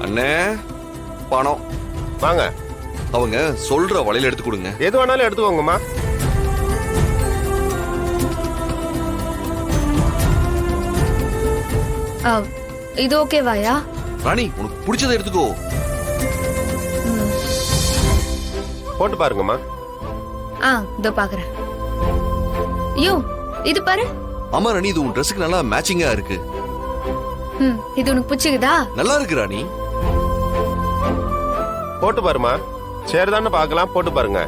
அண்ணே பணம் வாங்க. அவங்க சொல்ற வலையில எடுத்து கொடுங்க. எது வேணாலும் எடுத்துக்கோங்கம்மா. இது ஓகேவாயா? ராணி உனக்கு பிடிச்சதை எடுத்துக்கோ. போட்டு பாருங்கம்மா. இதோ பாக்குறேன். ஐயோ இது பாரு. ஆமா ராணி, இது உன் ட்ரெஸ்ஸுக்கு நல்லா மேட்சிங்கா இருக்கு. இது உனக்கு பிடிச்சிக்குதா? நல்லா இருக்கு ராணி. போட்டு பாருமா. சரிதானே பார்க்கலாம், போட்டு பாருங்க.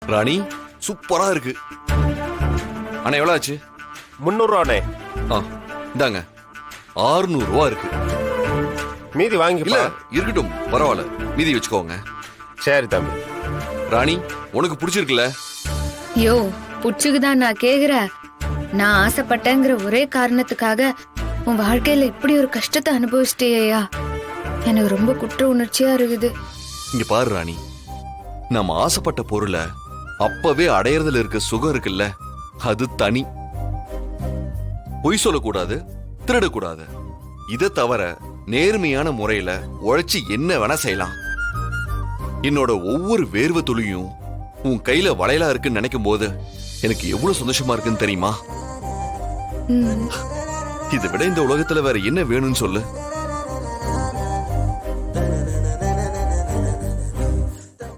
ராணி சூப்பரா இருக்கு. அண்ணா எவ்வளவு ஆச்சு? 300 ரூபாண்ணே. இந்தாங்க 600 ரூபா இருக்கு. மீதி வாங்கி. இல்ல இருக்கட்டும், பரவாயில்ல, மீதி வச்சுக்கோங்க. சரி தம்பி. ராணி உனக்கு பிடிச்சிருக்குல்ல? யோ புடிச்சுக்குதான் நான் கேக்குறேன். நான் ஆசைப்பட்டேங்கிற ஒரே காரணத்துக்காக உன் வாழ்க்கையில இப்படி ஒரு கஷ்டத்தை அனுபவிச்சிட்டேயா. எனக்கு ரொம்ப குற்ற உணர்ச்சியா இருக்குது. இங்க பாரு ராணி, நம்ம ஆசைப்பட்ட பொருளை அப்பவே அடையறதுல இருக்க சுகம் இருக்குல்ல, அது தனி. பொய் சொல்லக்கூடாது, திருடக்கூடாது. இதை தவிர நேர்மையான முறையில உழைச்சி என்ன வேணா செய்யலாம். என்னோட ஒவ்வொரு வேர்வை துளியும் உன் கையில வளையலா இருக்குன்னு நினைக்கும் போது எனக்கு எவ்வளவு சந்தோஷமா இருக்குன்னு தெரியுமா? இதை விட இந்த உலகத்துல வேற என்ன வேணும்னு சொல்லு.